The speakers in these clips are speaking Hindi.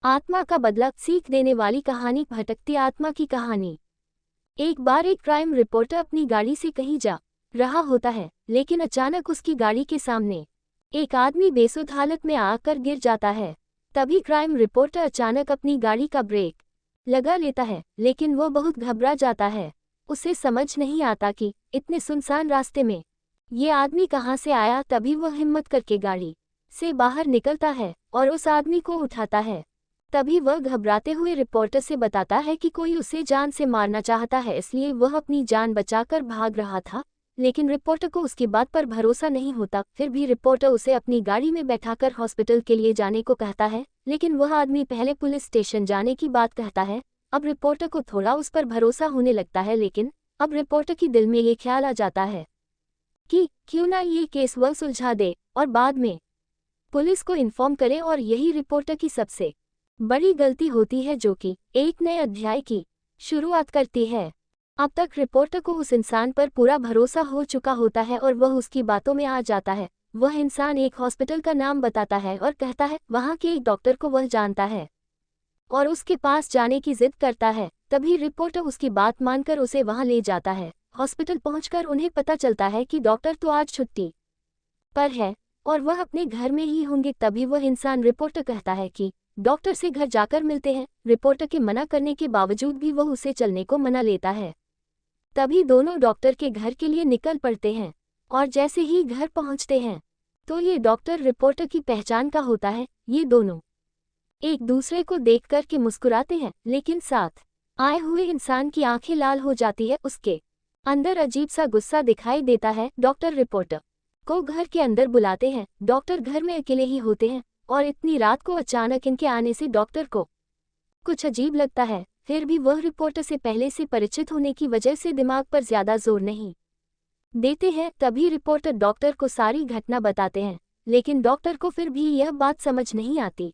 आत्मा का बदला, सीख देने वाली कहानी। भटकती आत्मा की कहानी। एक बार एक क्राइम रिपोर्टर अपनी गाड़ी से कहीं जा रहा होता है, लेकिन अचानक उसकी गाड़ी के सामने एक आदमी बेसुध हालत में आकर गिर जाता है। तभी क्राइम रिपोर्टर अचानक अपनी गाड़ी का ब्रेक लगा लेता है, लेकिन वो बहुत घबरा जाता है। उसे समझ नहीं आता कि इतने सुनसान रास्ते में ये आदमी कहाँ से आया। तभी वह हिम्मत करके गाड़ी से बाहर निकलता है और उस आदमी को उठाता है। तभी वह घबराते हुए रिपोर्टर से बताता है कि कोई उसे जान से मारना चाहता है, इसलिए वह अपनी जान बचाकर भाग रहा था। लेकिन रिपोर्टर को उसकी बात पर भरोसा नहीं होता। फिर भी रिपोर्टर उसे अपनी गाड़ी में बैठाकर हॉस्पिटल के लिए जाने को कहता है, लेकिन वह आदमी पहले पुलिस स्टेशन जाने की बात कहता है। अब रिपोर्टर को थोड़ा उस पर भरोसा होने लगता है, लेकिन अब रिपोर्टर की दिल में ये ख्याल आ जाता है कि क्यों ना ये केस वह सुलझा दे और बाद में पुलिस को इन्फॉर्म करे। और यही रिपोर्टर की सबसे बड़ी गलती होती है, जो कि एक नए अध्याय की शुरुआत करती है। अब तक रिपोर्टर को उस इंसान पर पूरा भरोसा हो चुका होता है और वह उसकी बातों में आ जाता है। वह इंसान एक हॉस्पिटल का नाम बताता है और कहता है वहाँ के एक डॉक्टर को वह जानता है और उसके पास जाने की जिद करता है। तभी रिपोर्टर उसकी बात मानकर उसे वहाँ ले जाता है। हॉस्पिटल पहुंचकर उन्हें पता चलता है कि डॉक्टर तो आज छुट्टी पर है और वह अपने घर में ही होंगे। तभी वह इंसान रिपोर्टर कहता है कि डॉक्टर से घर जाकर मिलते हैं। रिपोर्टर के मना करने के बावजूद भी वह उसे चलने को मना लेता है। तभी दोनों डॉक्टर के घर के लिए निकल पड़ते हैं और जैसे ही घर पहुंचते हैं तो ये डॉक्टर रिपोर्टर की पहचान का होता है। ये दोनों एक दूसरे को देखकर के मुस्कुराते हैं, लेकिन साथ आए हुए इंसान की आंखें लाल हो जाती है। उसके अंदर अजीब सा गुस्सा दिखाई देता है। डॉक्टर रिपोर्टर को घर के अंदर बुलाते हैं। डॉक्टर घर में अकेले ही होते हैं और इतनी रात को अचानक इनके आने से डॉक्टर को कुछ अजीब लगता है। फिर भी वह रिपोर्टर से पहले से परिचित होने की वजह से दिमाग पर ज्यादा जोर नहीं देते हैं। तभी रिपोर्टर डॉक्टर को सारी घटना बताते हैं, लेकिन डॉक्टर को फिर भी यह बात समझ नहीं आती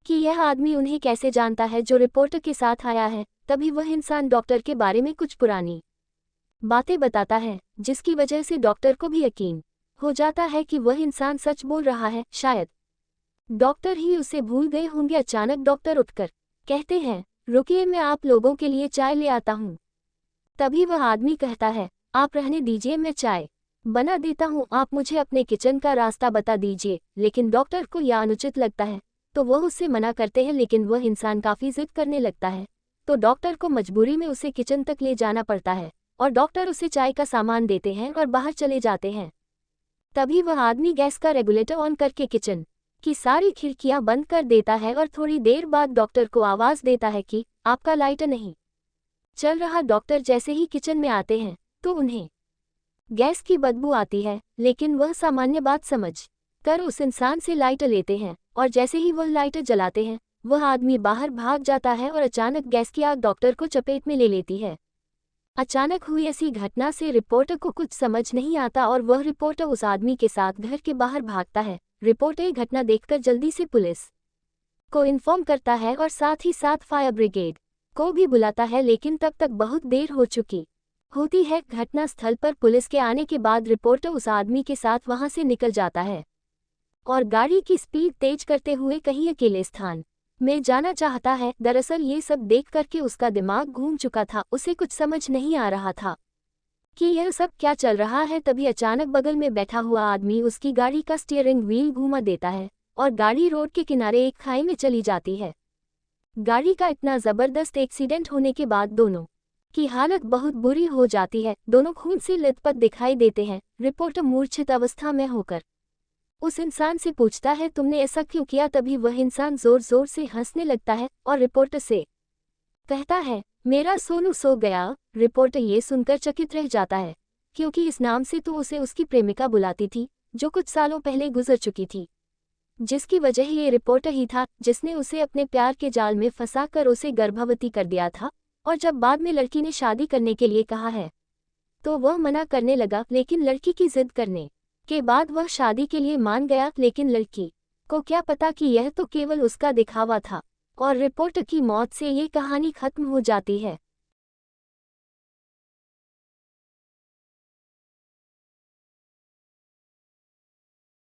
कि यह आदमी उन्हें कैसे जानता है जो रिपोर्टर के साथ आया है। तभी वह इंसान डॉक्टर के बारे में कुछ पुरानी बातें बताता है, जिसकी वजह से डॉक्टर को भी यकीन हो जाता है कि वह इंसान सच बोल रहा है। शायद डॉक्टर ही उसे भूल गए होंगे। अचानक डॉक्टर उठकर कहते हैं, रुकिए, मैं आप लोगों के लिए चाय ले आता हूँ। तभी वह आदमी कहता है, आप रहने दीजिए, मैं चाय बना देता हूँ, आप मुझे अपने किचन का रास्ता बता दीजिए। लेकिन डॉक्टर को यह अनुचित लगता है तो वह उससे मना करते हैं, लेकिन वह इंसान काफ़ी जिद करने लगता है तो डॉक्टर को मजबूरी में उसे किचन तक ले जाना पड़ता है और डॉक्टर उसे चाय का सामान देते हैं और बाहर चले जाते हैं। तभी वह आदमी गैस का रेगुलेटर ऑन करके किचन की सारी खिड़कियां बंद कर देता है और थोड़ी देर बाद डॉक्टर को आवाज़ देता है कि आपका लाइटर नहीं चल रहा। डॉक्टर जैसे ही किचन में आते हैं तो उन्हें गैस की बदबू आती है, लेकिन वह सामान्य बात समझ कर उस इंसान से लाइटर लेते हैं और जैसे ही वह लाइटर जलाते हैं वह आदमी बाहर भाग जाता है और अचानक गैस की आग डॉक्टर को चपेट में ले लेती है। अचानक हुई ऐसी घटना से रिपोर्टर को कुछ समझ नहीं आता और वह रिपोर्टर उस आदमी के साथ घर के बाहर भागता है। रिपोर्टर ये घटना देखकर जल्दी से पुलिस को इन्फॉर्म करता है और साथ ही साथ फायर ब्रिगेड को भी बुलाता है, लेकिन तब तक बहुत देर हो चुकी होती है। घटना स्थल पर पुलिस के आने के बाद रिपोर्टर उस आदमी के साथ वहां से निकल जाता है और गाड़ी की स्पीड तेज करते हुए कहीं अकेले स्थान में जाना चाहता है। दरअसल ये सब देख करके उसका दिमाग घूम चुका था। उसे कुछ समझ नहीं आ रहा था कि यह सब क्या चल रहा है। तभी अचानक बगल में बैठा हुआ आदमी उसकी गाड़ी का स्टीयरिंग व्हील घुमा देता है और गाड़ी रोड के किनारे एक खाई में चली जाती है। गाड़ी का इतना जबरदस्त एक्सीडेंट होने के बाद दोनों की हालत बहुत बुरी हो जाती है। दोनों खून से लथपथ दिखाई देते हैं। रिपोर्टर मूर्छित अवस्था में होकर उस इंसान से पूछता है, तुमने ऐसा क्यों किया। तभी वह इंसान जोर जोर से हंसने लगता है और रिपोर्टर से कहता है, मेरा सोनू सो गया। रिपोर्टर ये सुनकर चकित रह जाता है, क्योंकि इस नाम से तो उसे उसकी प्रेमिका बुलाती थी जो कुछ सालों पहले गुजर चुकी थी, जिसकी वजह ये रिपोर्टर ही था जिसने उसे अपने प्यार के जाल में फंसाकर उसे गर्भवती कर दिया था। और जब बाद में लड़की ने शादी करने के लिए कहा है तो वह मना करने लगा, लेकिन लड़की की जिद करने के बाद वह शादी के लिए मान गया। लेकिन लड़की को क्या पता कि यह तो केवल उसका दिखावा था और रिपोर्टर की मौत से ये कहानी खत्म हो जाती है।